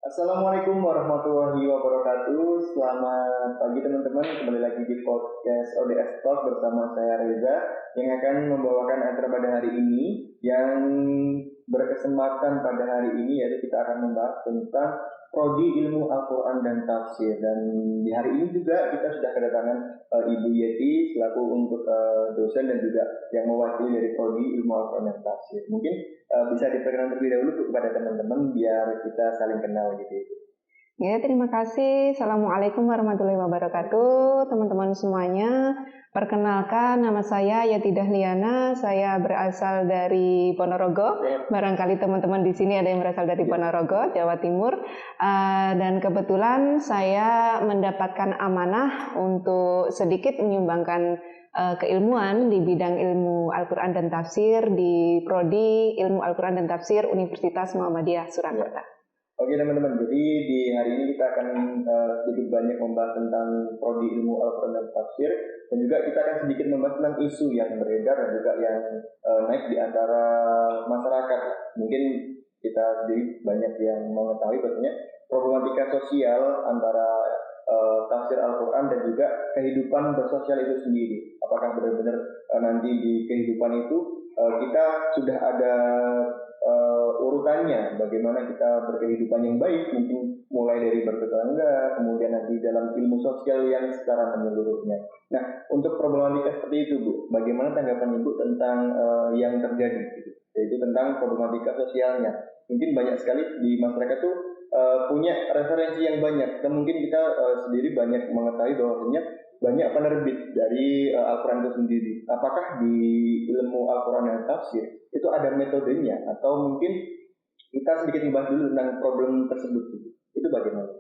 Assalamualaikum warahmatullahi wabarakatuh. Selamat pagi teman-teman. Kembali lagi di podcast ODS Talk bersama saya Reza yang akan membawakan acara pada hari ini. Yang berkesempatan pada hari ini yaitu kita akan membahas tentang prodi ilmu Al-Quran dan Tafsir. Dan di hari ini juga kita sudah kedatangan Ibu Yeti selaku untuk dosen dan juga yang mewakili dari prodi ilmu Al-Quran dan Tafsir. Mungkin bisa diperkenalkan terlebih dahulu kepada teman-teman biar kita saling kenal gitu. Ya, terima kasih. Assalamualaikum warahmatullahi wabarakatuh, teman-teman semuanya. Perkenalkan, nama saya Yati Dahliana. Saya berasal dari Ponorogo. Barangkali teman-teman di sini ada yang berasal dari Ponorogo, Jawa Timur. Dan kebetulan saya mendapatkan amanah untuk sedikit menyumbangkan keilmuan di bidang ilmu Al-Quran dan Tafsir di Prodi Ilmu Al-Quran dan Tafsir Universitas Muhammadiyah Surakarta. Oke teman-teman, jadi di hari ini kita akan sedikit banyak membahas tentang Prodi Ilmu Al-Quran dan Tafsir, dan juga kita akan sedikit membahas tentang isu yang beredar dan juga yang naik di antara masyarakat. Mungkin kita sendiri banyak yang mengetahui bahwasanya problematika sosial antara tafsir Al-Quran dan juga kehidupan bersosial itu sendiri. Apakah benar-benar nanti di kehidupan itu kita sudah ada urutannya, bagaimana kita berkehidupan yang baik, mungkin mulai dari bertetangga, kemudian nanti dalam ilmu sosial yang secara menyeluruhnya. Nah, untuk problematika seperti itu Bu, bagaimana tanggapan Ibu tentang yang terjadi, gitu? Yaitu tentang problematika sosialnya. Mungkin banyak sekali di masyarakat tuh punya referensi yang banyak, dan mungkin kita sendiri banyak mengetahui bahwasanya banyak penerbit dari Al-Quran itu sendiri. Apakah di ilmu Al-Quran dan Tafsir itu ada metodenya, atau mungkin kita sedikit membahas dulu tentang problem tersebut? Itu bagaimana?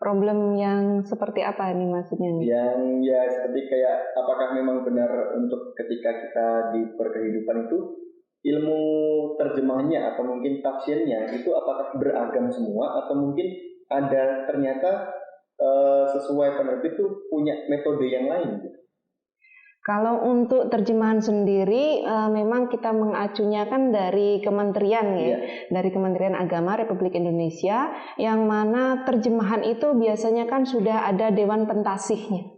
Problem yang seperti apa nih maksudnya? Yang ya seperti kayak apakah memang benar untuk ketika kita di perkehidupan itu ilmu terjemahnya atau mungkin tafsirnya itu apakah beragam semua, atau mungkin ada ternyata sesuai penerbit itu punya metode yang lain gitu? Kalau untuk terjemahan sendiri memang kita mengacunya kan dari kementerian ya, dari Kementerian Agama Republik Indonesia, yang mana terjemahan itu biasanya kan sudah ada Dewan Pentasihnya.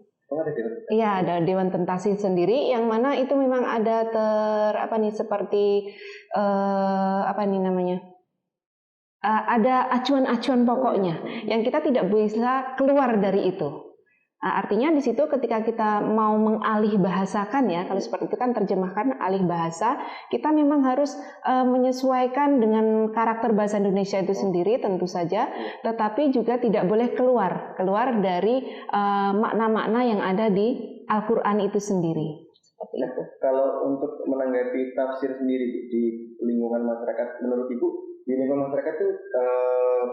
Iya, ada Dewan Pentasih sendiri yang mana itu memang ada seperti ada acuan-acuan pokoknya yang kita tidak bisa keluar dari itu. Artinya di situ ketika kita mau mengalih bahasakan ya, kalau seperti itu kan terjemahkan alih bahasa, kita memang harus menyesuaikan dengan karakter bahasa Indonesia itu sendiri tentu saja, tetapi juga tidak boleh keluar dari makna-makna yang ada di Al-Quran itu sendiri. Seperti itu. Kalau untuk menanggapi tafsir sendiri di lingkungan masyarakat, menurut Ibu di lingkungan masyarakat itu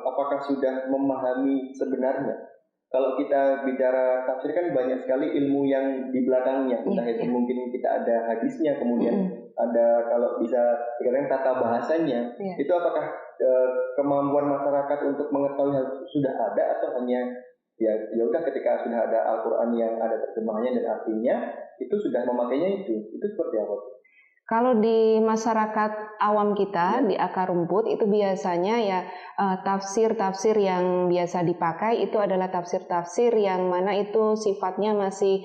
apakah sudah memahami sebenarnya? Kalau kita bicara tafsir kan banyak sekali ilmu yang di belakangnya, entah itu mungkin kita ada hadisnya, kemudian ada kalau bisa dikatakan tata bahasanya, itu apakah kemampuan masyarakat untuk mengetahui sudah ada, atau hanya ya udah ketika sudah ada Al-Quran yang ada terjemahannya dan artinya itu sudah memakainya itu seperti apa? Kalau di masyarakat awam kita di akar rumput itu biasanya ya tafsir-tafsir yang biasa dipakai itu adalah tafsir-tafsir yang mana itu sifatnya masih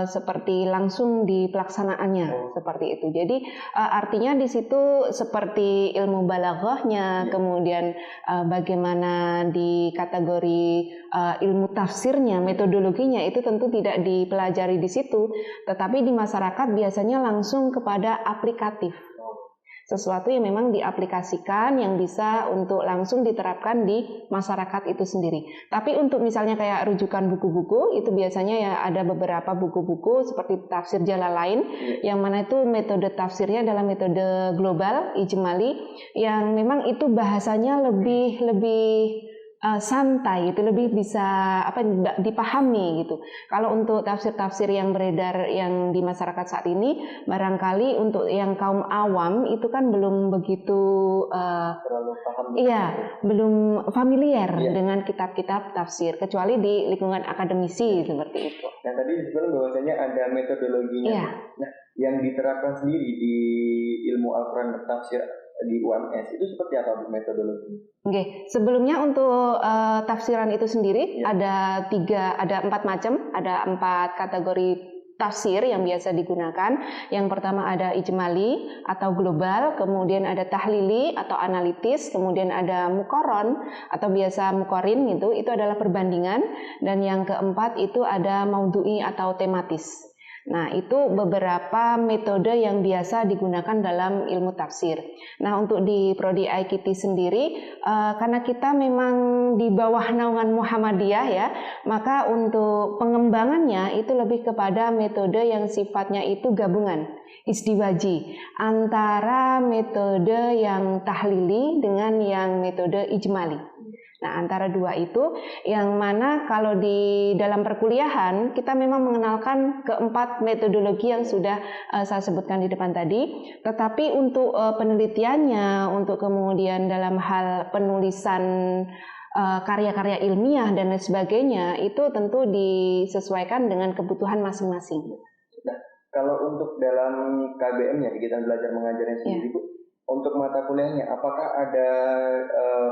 seperti langsung di pelaksanaannya seperti itu. Jadi artinya di situ seperti ilmu balaghahnya, kemudian bagaimana di kategori ilmu tafsirnya, metodologinya itu tentu tidak dipelajari di situ, tetapi di masyarakat biasanya langsung kepada aplikatif. Sesuatu yang memang diaplikasikan yang bisa untuk langsung diterapkan di masyarakat itu sendiri. Tapi untuk misalnya kayak rujukan buku-buku itu biasanya ya ada beberapa buku-buku seperti tafsir Jalalain yang mana itu metode tafsirnya adalah metode global ijmali yang memang itu bahasanya lebih santai, itu lebih bisa dipahami gitu. Kalau untuk tafsir-tafsir yang beredar yang di masyarakat saat ini, barangkali untuk yang kaum awam itu kan belum begitu belum familiar dengan kitab-kitab tafsir, kecuali di lingkungan akademisi seperti itu. Nah tadi disebutkan bahwasanya ada metodologinya. Nah yang diterapkan sendiri di ilmu Al-Quran dan Tafsir di UMS itu seperti apa Bu metodologinya? Oke, sebelumnya untuk tafsiran itu sendiri ada 4 macam, ada 4 kategori tafsir yang biasa digunakan. Yang pertama ada ijmali atau global, kemudian ada tahlili atau analitis, kemudian ada muqarron atau biasa muqarrin gitu, itu adalah perbandingan, dan yang keempat itu ada maudhu'i atau tematis. Nah, itu beberapa metode yang biasa digunakan dalam ilmu tafsir. Nah, untuk di Prodi IKT sendiri, karena kita memang di bawah naungan Muhammadiyah ya, maka untuk pengembangannya itu lebih kepada metode yang sifatnya itu gabungan, isdiwaji, antara metode yang tahlili dengan yang metode ijmali. Nah, antara dua itu yang mana kalau di dalam perkuliahan kita memang mengenalkan keempat metodologi yang sudah saya sebutkan di depan tadi, tetapi untuk penelitiannya, untuk kemudian dalam hal penulisan karya-karya ilmiah dan lain sebagainya itu tentu disesuaikan dengan kebutuhan masing-masing. Nah, kalau untuk dalam KBM-nya, kegiatan belajar mengajarnya sendiri Bu, untuk mata kuliahnya, apakah ada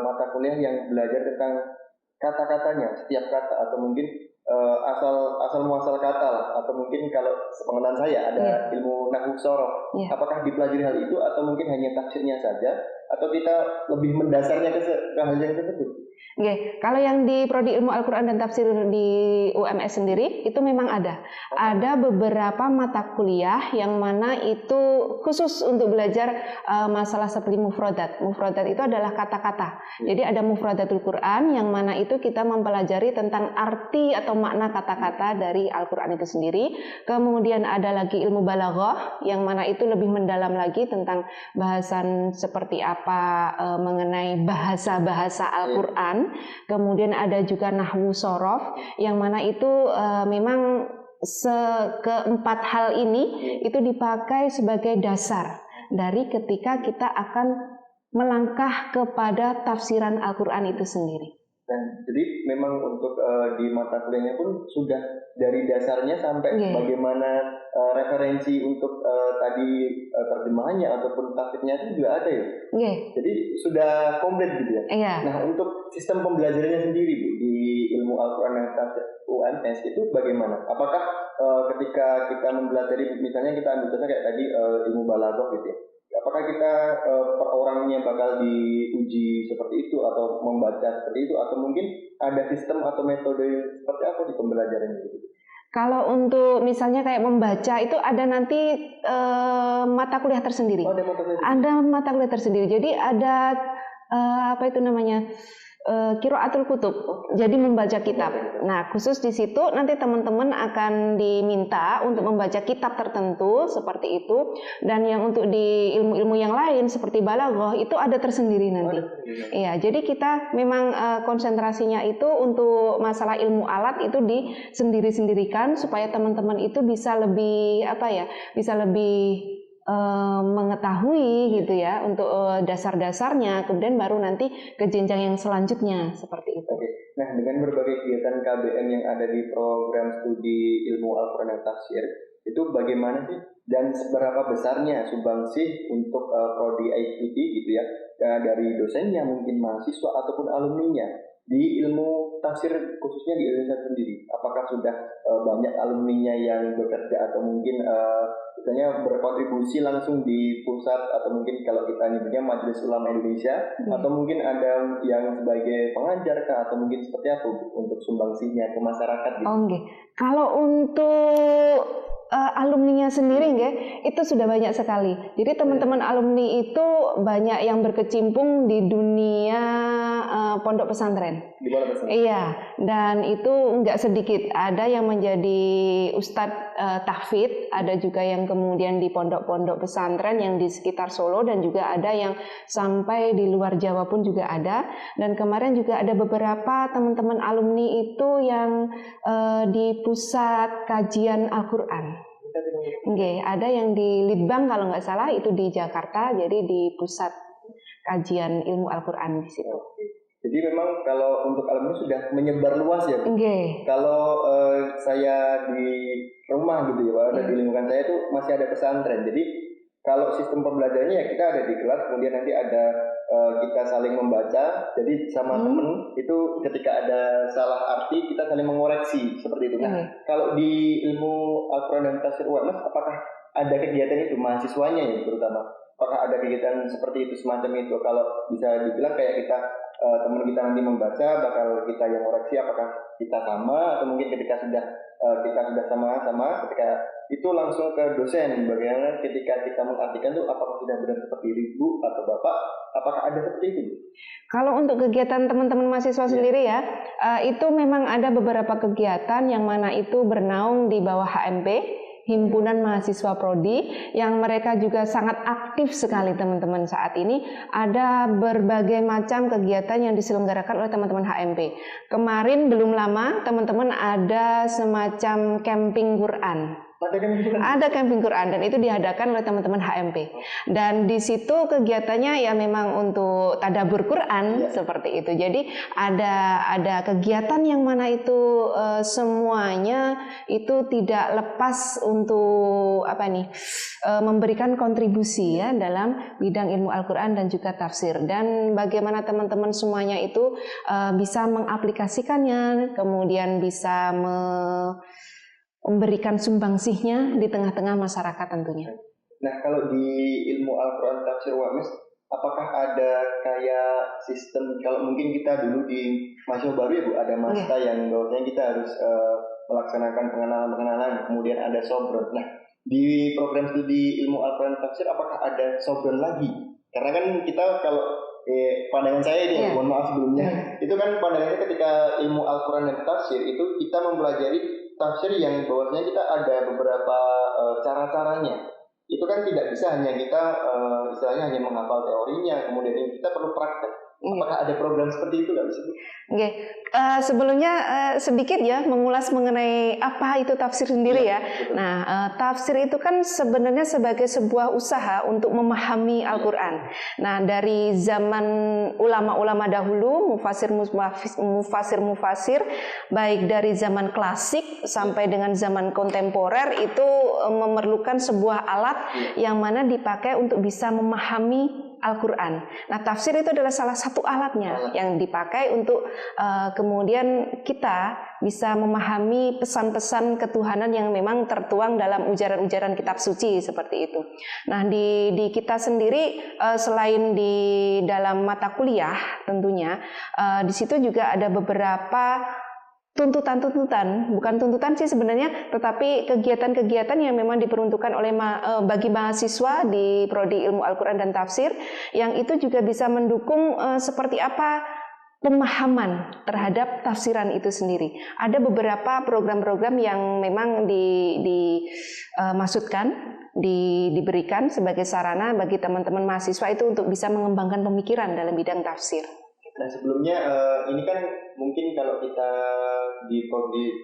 mata kuliah yang belajar tentang kata-katanya, setiap kata, atau mungkin asal muasal kata lah, atau mungkin kalau sepengetahuan saya ada ilmu nahwu sorof, apakah dipelajari hal itu atau mungkin hanya tafsirnya saja, atau kita lebih mendasarnya ke hal yang tersebut? Oke, kalau yang di Prodi Ilmu Al-Quran dan Tafsir di UMS sendiri itu memang ada beberapa mata kuliah yang mana itu khusus untuk belajar masalah seperti mufradat. Mufradat itu adalah kata-kata. Jadi ada mufradatul Quran yang mana itu kita mempelajari tentang arti atau makna kata-kata dari Al-Quran itu sendiri. Kemudian ada lagi ilmu balaghah yang mana itu lebih mendalam lagi tentang bahasan seperti apa mengenai bahasa-bahasa Al-Quran. Kemudian ada juga nahwu sorof yang mana itu memang keempat hal ini itu dipakai sebagai dasar dari ketika kita akan melangkah kepada tafsiran Al-Quran itu sendiri. Dan jadi memang untuk di mata kuliahnya pun sudah dari dasarnya sampai bagaimana referensi untuk tadi terjemahannya ataupun tafsirnya itu juga ada ya. Jadi sudah komplit gitu ya. Nah, untuk sistem pembelajarannya sendiri Bu, di ilmu Al-Quran dan Tafsir UMS itu bagaimana? Apakah ketika kita mempelajari, misalnya kita ambil contoh kayak tadi ilmu balaghah gitu ya, apakah kita per orangnya bakal diuji seperti itu atau membaca seperti itu, atau mungkin ada sistem atau metode seperti apa di pembelajarannya gitu? Kalau untuk misalnya kayak membaca itu ada nanti mata kuliah tersendiri. Ada mata kuliah tersendiri. Jadi ada apa itu namanya? Qiraatul kutub, jadi membaca kitab. Nah, khusus di situ nanti teman-teman akan diminta untuk membaca kitab tertentu seperti itu. Dan yang untuk di ilmu-ilmu yang lain seperti balaghah itu ada tersendiri nanti. Iya, jadi kita memang konsentrasinya itu untuk masalah ilmu alat itu disendiri-sendirikan supaya teman-teman itu bisa lebih bisa lebih mengetahui gitu ya untuk dasar-dasarnya, kemudian baru nanti ke jenjang yang selanjutnya seperti itu. Nah, dengan berbagai kegiatan KBM yang ada di program studi ilmu Al-Quran dan Tafsir, itu bagaimana sih dan seberapa besarnya sumbangsi untuk prodi IQT gitu ya, dari dosennya, mungkin mahasiswa ataupun alumninya di ilmu tafsir khususnya di Indonesia sendiri? Apakah sudah banyak alumninya yang bekerja atau mungkin misalnya berkontribusi langsung di pusat, atau mungkin kalau kita nyebutnya Majelis Ulama Indonesia, atau mungkin ada yang sebagai pengajar kah, atau mungkin seperti apa untuk sumbangsinya ke masyarakat gitu? Kalau untuk alumninya sendiri itu sudah banyak sekali. Jadi teman-teman alumni itu banyak yang berkecimpung di dunia pondok pesantren. Di pondok pesantren. Iya, dan itu enggak sedikit. Ada yang menjadi ustadz tahfidz, ada juga yang kemudian di pondok-pondok pesantren yang di sekitar Solo, dan juga ada yang sampai di luar Jawa pun juga ada. Dan kemarin juga ada beberapa teman-teman alumni itu yang di pusat kajian Al-Quran. Ada yang di Litbang kalau nggak salah itu di Jakarta, jadi di pusat kajian ilmu Al-Quran di situ. Jadi memang kalau untuk alumni sudah menyebar luas ya. Kalau saya di rumah gitu ya, di lingkungan saya itu masih ada pesantren. Jadi Kalau sistem pembelajarannya ya kita ada di kelas, kemudian nanti ada kita saling membaca, jadi sama temen itu ketika ada salah arti kita saling mengoreksi seperti itu. Nah, kalau di ilmu Al-Quran dan Tafsir UMS, apakah ada kegiatan itu mahasiswanya ya terutama? Apakah ada kegiatan seperti itu semacam itu? Kalau bisa dibilang kayak kita teman kita nanti membaca, bakal kita yang koreksi apakah kita sama, atau mungkin ketika kita sudah sama-sama, ketika itu langsung ke dosen, bagaimana ketika kita mengartikan itu apakah sudah benar seperti ibu atau bapak, apakah ada seperti itu? Kalau untuk kegiatan teman-teman mahasiswa sendiri ya, itu memang ada beberapa kegiatan yang mana itu bernaung di bawah HMP, Himpunan Mahasiswa Prodi, yang mereka juga sangat aktif sekali teman-teman saat ini. Ada berbagai macam kegiatan yang diselenggarakan oleh teman-teman HMP. Kemarin belum lama teman-teman ada semacam camping Quran. Ada camping Quran dan itu diadakan oleh teman-teman HMP. Dan di situ kegiatannya ya memang untuk tadabbur Quran seperti itu. Jadi ada kegiatan yang mana itu semuanya itu tidak lepas untuk memberikan kontribusi ya dalam bidang ilmu Al-Quran dan juga tafsir. Dan bagaimana teman-teman semuanya itu bisa mengaplikasikannya, kemudian bisa memberikan sumbangsihnya di tengah-tengah masyarakat tentunya. Nah, kalau di ilmu Al-Quran Tafsir UMS, apakah ada kayak sistem, kalau mungkin kita dulu di mahasiswa baru ya Bu, ada masa yang bahwasanya kita harus melaksanakan pengenalan-pengenalan, kemudian ada sobron. Nah, di program studi ilmu Al-Quran Tafsir, apakah ada sobron lagi? Karena kan kita kalau pandangan saya ini, mohon maaf sebelumnya, itu kan pandangannya ketika ilmu Al-Quran dan Tafsir itu kita mempelajari tafsir yang bahwasanya kita ada beberapa cara-caranya. Itu kan tidak bisa hanya kita istilahnya hanya menghafal teorinya, kemudian kita perlu praktek. Apakah ada program seperti itu nggak bisa? Oke, sebelumnya sedikit ya mengulas mengenai apa itu tafsir sendiri ya. Nah, tafsir itu kan sebenarnya sebagai sebuah usaha untuk memahami Al-Quran. Nah, dari zaman ulama-ulama dahulu, mufasir, baik dari zaman klasik sampai dengan zaman kontemporer itu memerlukan sebuah alat yang mana dipakai untuk bisa memahami Al-Quran. Nah, tafsir itu adalah salah satu alatnya yang dipakai untuk kemudian kita bisa memahami pesan-pesan ketuhanan yang memang tertuang dalam ujaran-ujaran kitab suci seperti itu. Nah, di kita sendiri selain di dalam mata kuliah tentunya di situ juga ada beberapa tuntutan, bukan tuntutan sih sebenarnya, tetapi kegiatan-kegiatan yang memang diperuntukkan oleh bagi mahasiswa di Prodi Ilmu Al-Quran dan Tafsir, yang itu juga bisa mendukung seperti apa pemahaman terhadap tafsiran itu sendiri. Ada beberapa program-program yang memang dimaksudkan, diberikan sebagai sarana bagi teman-teman mahasiswa itu untuk bisa mengembangkan pemikiran dalam bidang tafsir. Nah, sebelumnya ini kan mungkin kalau kita di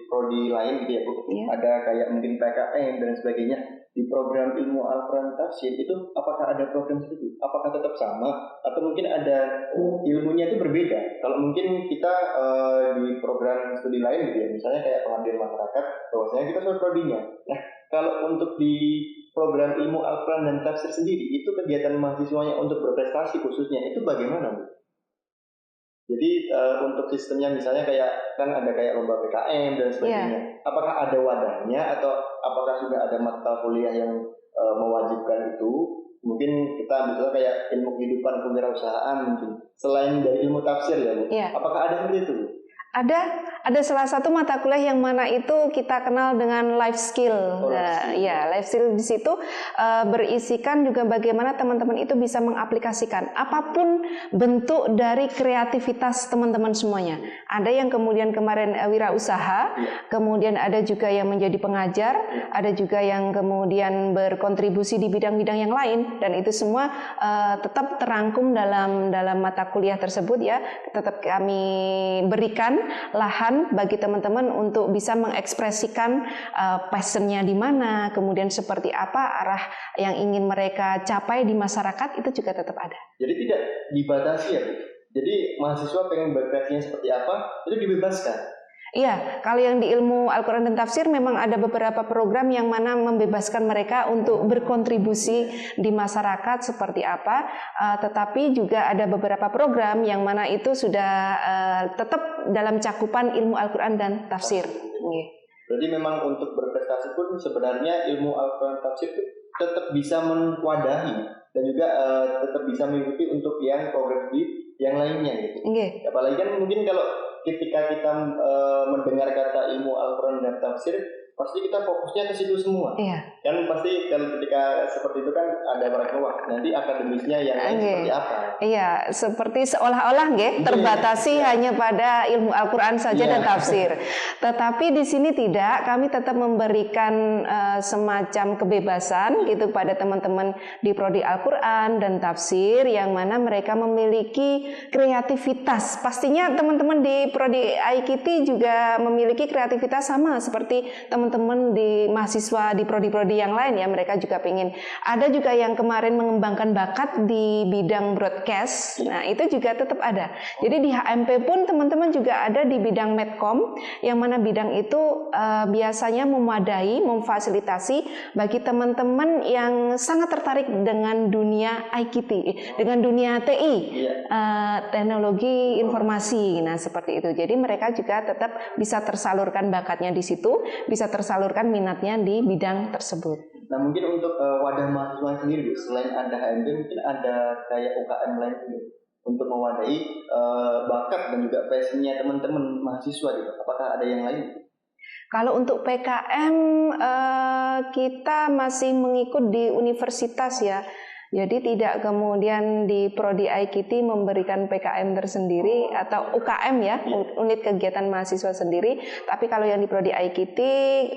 prodi lain gitu ya Bu, ada kayak mungkin PKM dan sebagainya. Di program ilmu Al-Quran Tafsir itu apakah ada program seperti itu? Apakah tetap sama atau mungkin ada ilmunya itu berbeda? Kalau mungkin kita di program studi lain gitu ya, misalnya kayak pengabdian masyarakat, bahwasanya kita sudah prodinya. Nah, kalau untuk di program ilmu Al-Quran dan Tafsir sendiri, itu kegiatan mahasiswanya untuk berprestasi khususnya itu bagaimana Bu? Jadi untuk sistemnya misalnya kayak kan ada kayak lomba PKM dan sebagainya. Apakah ada wadahnya atau apakah sudah ada mata kuliah yang mewajibkan itu? Mungkin kita misalnya kayak ilmu kehidupan kewirausahaan mungkin selain dari ilmu tafsir ya Bu. Apakah ada seperti itu Bu? Ada salah satu mata kuliah yang mana itu kita kenal dengan life skill. Life skill di situ berisikan juga bagaimana teman-teman itu bisa mengaplikasikan apapun bentuk dari kreativitas teman-teman semuanya. Ada yang kemudian kemarin wirausaha, kemudian ada juga yang menjadi pengajar, ada juga yang kemudian berkontribusi di bidang-bidang yang lain, dan itu semua tetap terangkum dalam mata kuliah tersebut ya. Tetap kami berikan lahan bagi teman-teman untuk bisa mengekspresikan passionnya di mana, kemudian seperti apa arah yang ingin mereka capai di masyarakat, itu juga tetap ada. Jadi tidak dibatasi ya Bu? Jadi mahasiswa pengen berkreasinya seperti apa, itu dibebaskan? Iya, kalau yang di ilmu Al-Quran dan tafsir memang ada beberapa program yang mana membebaskan mereka untuk berkontribusi di masyarakat seperti apa, tetapi juga ada beberapa program yang mana itu sudah tetap dalam cakupan ilmu Al-Quran dan tafsir. Berarti memang untuk berprestasi pun sebenarnya ilmu Al-Quran dan tafsir itu tetap bisa mewadahi dan juga tetap bisa mengikuti untuk yang program yang lainnya gitu. Apalagi kan mungkin kalau ketika kita mendengar kata ilmu Al-Quran dan tafsir, pasti kita fokusnya ke situ semua. Kan pasti kalau ketika seperti itu kan ada wah nanti akademisnya yang lain seperti apa? Iya, seperti seolah-olah terbatasi hanya pada ilmu Al-Quran saja dan tafsir. Tetapi di sini tidak, kami tetap memberikan semacam kebebasan gitu pada teman-teman di prodi Al-Quran dan tafsir yang mana mereka memiliki kreativitas. Pastinya teman-teman di prodi IKT juga memiliki kreativitas sama seperti teman-teman di mahasiswa di prodi-prodi yang lain ya, mereka juga pengen. Ada juga yang kemarin mengembangkan bakat di bidang broadcast. Nah, itu juga tetap ada. Jadi di HMP pun teman-teman juga ada di bidang medcom yang mana bidang itu biasanya memadai, memfasilitasi bagi teman-teman yang sangat tertarik dengan dunia IKT, dengan dunia TI, teknologi informasi. Nah, seperti itu. Jadi mereka juga tetap bisa tersalurkan bakatnya di situ, bisa tersalurkan minatnya di bidang tersebut. Nah, mungkin untuk wadah mahasiswa sendiri, selain ada HMP, mungkin ada kayak UKM lain untuk mewadahi bakat dan juga passionnya teman-teman mahasiswa gitu. Apakah ada yang lain? Kalau untuk PKM kita masih mengikut di universitas ya. Jadi tidak kemudian di prodi IKT memberikan PKM tersendiri atau UKM ya, unit kegiatan mahasiswa sendiri. Tapi kalau yang di prodi IKT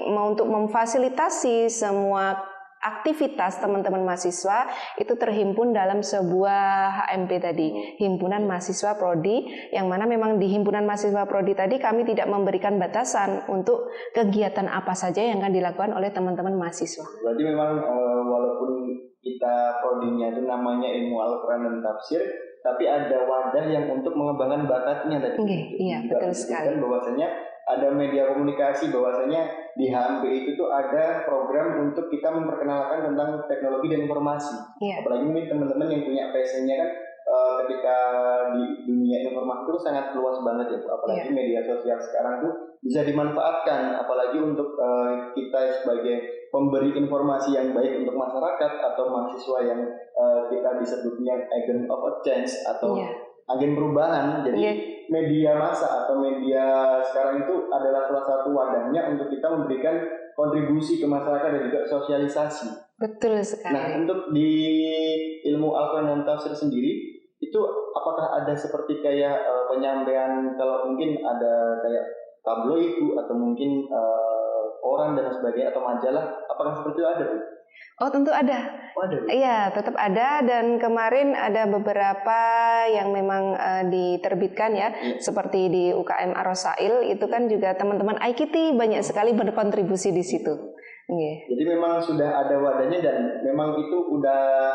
mau untuk memfasilitasi semua aktivitas teman-teman mahasiswa itu terhimpun dalam sebuah HMP tadi, Himpunan Mahasiswa Prodi, yang mana memang di Himpunan Mahasiswa Prodi tadi kami tidak memberikan batasan untuk kegiatan apa saja yang akan dilakukan oleh teman-teman mahasiswa. Berarti memang walaupun kita prodinya itu namanya ilmu Al-Quran dan tafsir, tapi ada wadah yang untuk mengembangkan bakatnya tadi. Iya, betul sekali. Bahwasanya ada media komunikasi, bahwasanya di HMP itu tuh ada program untuk kita memperkenalkan tentang teknologi dan informasi. Apalagi mungkin teman-teman yang punya passionnya kan ketika di dunia informasi itu sangat luas banget ya, apalagi media sosial sekarang tuh bisa dimanfaatkan, apalagi untuk kita sebagai pemberi informasi yang baik untuk masyarakat atau mahasiswa yang kita disebutnya agent of change atau agen perubahan. Jadi media massa atau media sekarang itu adalah salah satu wadahnya untuk kita memberikan kontribusi ke masyarakat dan juga sosialisasi. Betul sekali. Nah, untuk di ilmu Al-Quran dan tafsir sendiri itu apakah ada seperti kayak penyampaian, kalau mungkin ada kayak tabloid atau mungkin koran dan sebagainya atau majalah, apakah seperti itu ada? Oh, tentu ada. Iya, tetap ada, dan kemarin ada beberapa yang memang diterbitkan ya, seperti di UKM Ar-Rosail itu kan juga teman-teman IKT banyak sekali berkontribusi di situ. Jadi memang sudah ada wadahnya dan memang itu udah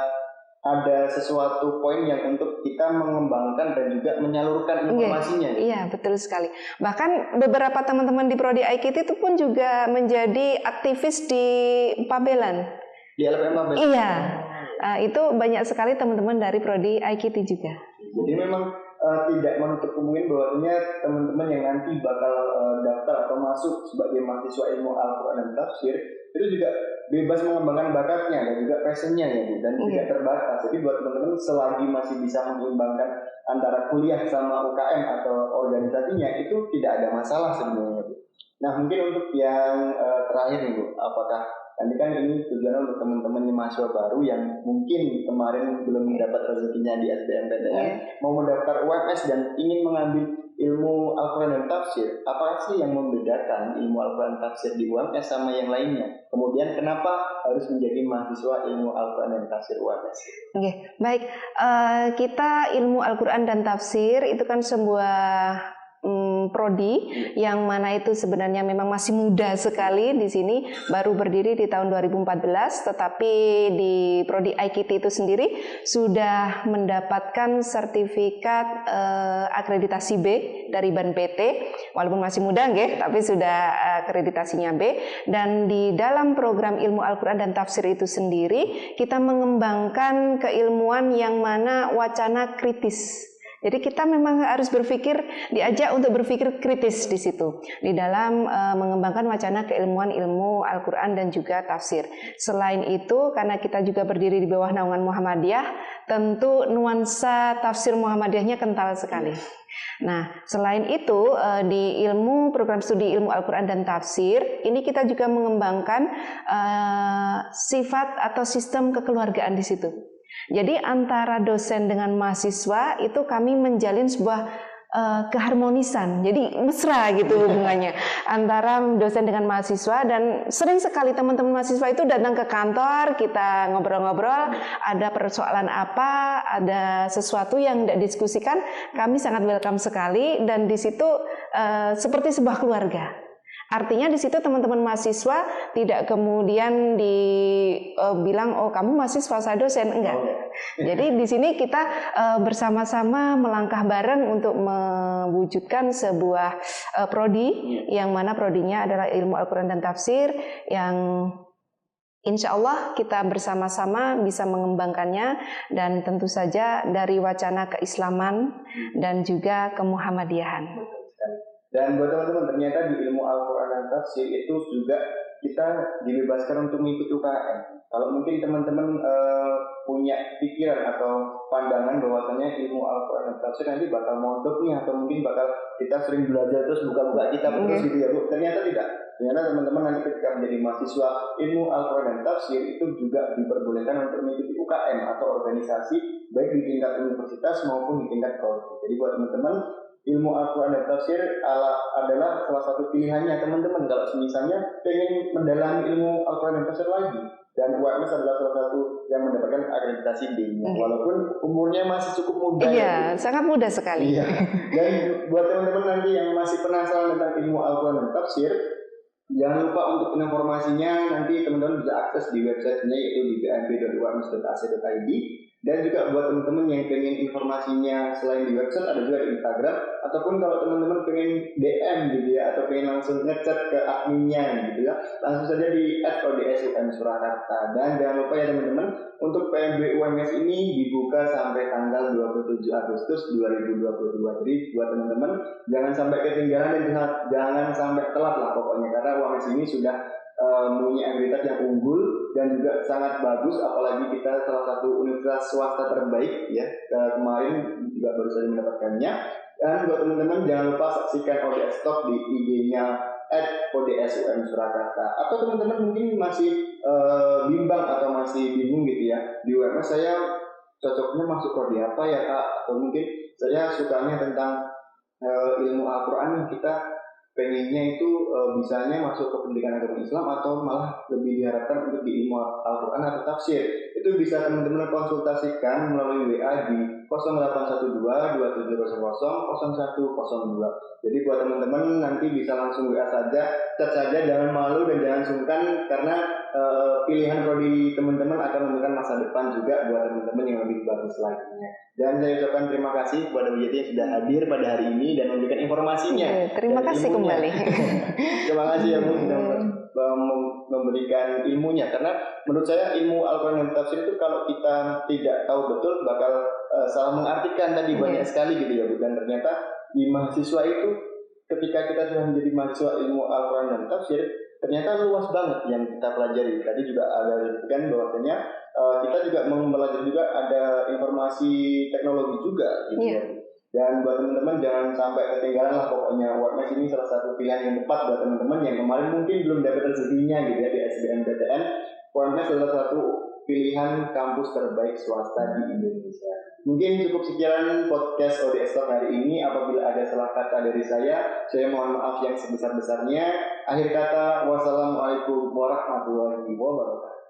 ada sesuatu poin yang untuk kita mengembangkan dan juga menyalurkan informasinya. Iya, betul sekali. Bahkan beberapa teman-teman di prodi IKT itu pun juga menjadi aktivis di Pabelan. Di LPM Pabelan? Iya, itu banyak sekali teman-teman dari prodi IKT juga. Jadi memang tidak menutup kemungkinan bahwasanya teman-teman yang nanti bakal daftar atau masuk sebagai mahasiswa ilmu Al-Quran dan tafsir itu juga bebas mengembangkan bakatnya dan juga passionnya ya Bu, dan tidak terbatas. Jadi buat teman-teman selagi masih bisa menyeimbangkan antara kuliah sama UKM atau organisasinya itu tidak ada masalah sebenarnya Bu. Nah, mungkin untuk yang terakhir nih Bu, apakah nanti kan ini tujuan untuk teman-teman mahasiswa baru yang mungkin kemarin belum mendapat rezekinya di SBMPTN, mau mendaftar UMS dan ingin mengambil ilmu Al-Quran dan tafsir, apa sih yang membedakan ilmu Al-Quran dan tafsir di UMS sama yang lainnya? Kemudian kenapa harus menjadi mahasiswa ilmu Al-Quran dan tafsir UMS? Baik. Kita ilmu Al-Quran dan tafsir itu kan sebuah prodi yang mana itu sebenarnya memang masih muda sekali di sini, baru berdiri di tahun 2014, tetapi di prodi IKT itu sendiri sudah mendapatkan sertifikat akreditasi B dari BAN PT, walaupun masih muda nggih, tapi sudah akreditasinya B. Dan di dalam program ilmu Al-Qur'an dan tafsir itu sendiri kita mengembangkan keilmuan yang mana wacana kritis. Jadi kita memang harus diajak untuk berpikir kritis di situ di dalam mengembangkan wacana keilmuan ilmu Al-Qur'an dan juga tafsir. Selain itu, karena kita juga berdiri di bawah naungan Muhammadiyah, tentu nuansa tafsir Muhammadiyahnya kental sekali. Nah, selain itu di program studi ilmu Al-Qur'an dan tafsir ini kita juga mengembangkan sifat atau sistem kekeluargaan di situ. Jadi antara dosen dengan mahasiswa itu kami menjalin sebuah keharmonisan, jadi mesra gitu hubungannya antara dosen dengan mahasiswa. Dan sering sekali teman-teman mahasiswa itu datang ke kantor, kita ngobrol-ngobrol, ada persoalan apa, ada sesuatu yang tidak diskusikan, kami sangat welcome sekali, dan di situ seperti sebuah keluarga. Artinya di situ teman-teman mahasiswa tidak kemudian dibilang oh kamu mahasiswa saya dosen, enggak. Jadi di sini kita bersama-sama melangkah bareng untuk mewujudkan sebuah prodi yang mana prodinya adalah ilmu Al-Qur'an dan tafsir yang insya Allah kita bersama-sama bisa mengembangkannya, dan tentu saja dari wacana keislaman dan juga kemuhammadiyahan. Dan buat teman-teman, ternyata di ilmu Al-Quran dan Tafsir itu juga kita dibebaskan untuk mengikuti UKM. Kalau mungkin teman-teman punya pikiran atau pandangan bahwasanya ilmu Al-Quran dan Tafsir nanti bakal mondok nih, atau mungkin bakal kita sering belajar terus buka-buka kitab terus gitu ya Bu. Ternyata tidak. Ternyata teman-teman nanti ketika menjadi mahasiswa ilmu Al-Quran dan Tafsir itu juga diperbolehkan untuk mengikuti UKM atau organisasi baik di tingkat universitas maupun di tingkat prodi. Jadi buat teman-teman, ilmu Al-Quran dan Tafsir adalah salah satu pilihannya teman-teman kalau misalnya pengen mendalami ilmu Al-Quran dan Tafsir lagi. Dan UMS adalah salah satu yang mendapatkan akreditasi D-nya, walaupun umurnya masih cukup muda. Iya, sangat muda sekali. Iya. Dan buat teman-teman nanti yang masih penasaran tentang ilmu Al-Quran dan Tafsir, jangan lupa untuk informasinya nanti teman-teman bisa akses di websitenya, yaitu di bnb.uams.ac.id. Dan juga buat teman-teman yang pengen informasinya selain di website, ada juga di Instagram, ataupun kalau teman-teman pengen DM gitu ya, atau pengen langsung ngechat ke adminnya gitu ya, langsung saja di @odsum_Surakarta. Dan jangan lupa ya teman-teman, untuk PMB UMS ini dibuka sampai tanggal 27 Agustus 2022. Jadi buat teman-teman jangan sampai ketinggalan dan jangan sampai telat lah pokoknya, karena UMS ini sudah mempunyai akreditasi yang unggul dan juga sangat bagus, apalagi kita salah satu universitas swasta terbaik ya, kemarin juga baru saja mendapatkannya. Dan buat teman-teman jangan lupa saksikan ODS Talk di IG-nya @odsum_Surakarta. Atau teman-teman mungkin masih bimbang atau masih bingung gitu ya, di UMS saya cocoknya masuk prodi apa ya Kak, atau mungkin saya sukanya tentang ilmu Al-Quran, kita pengennya itu bisanya masuk ke pendidikan agama Islam atau malah lebih diharapkan untuk di ilmu Al-Quran atau tafsir. Itu bisa teman-teman konsultasikan melalui WA di 0812 2700 0102. Jadi buat teman-teman nanti bisa langsung WA saja, chat saja, jangan malu dan jangan sungkan, karena pilihan prodi teman-teman akan menentukan masa depan juga buat teman-teman yang lebih bagus lainnya. Dan saya ucapkan terima kasih kepada Bu Yeti yang sudah hadir pada hari ini dan memberikan informasinya. Terima kasih kembali. Terima kasih ya Bu sudah memberikan ilmunya, karena menurut saya ilmu Al-Quran dan Tafsir itu kalau kita tidak tahu betul bakal salah mengartikan tadi banyak sekali gitu ya Bu. Dan ternyata di mahasiswa itu ketika kita sudah menjadi mahasiswa ilmu Al-Quran dan Tafsir, ternyata luas banget yang kita pelajari. Tadi juga ada disebutkan bahwasanya kita juga mempelajari juga ada informasi teknologi juga gitu ya. Dan buat teman-teman jangan sampai ketinggalan lah pokoknya. UMS ini salah satu pilihan yang tepat buat teman-teman yang kemarin mungkin belum dapat rezekinya gitu ya di SBMPTN. UMS adalah satu pilihan kampus terbaik swasta di Indonesia. Mungkin cukup sekian podcast ODS Talk hari ini. Apabila ada salah kata dari saya mohon maaf yang sebesar-besarnya. Akhir kata, wassalamualaikum warahmatullahi wabarakatuh.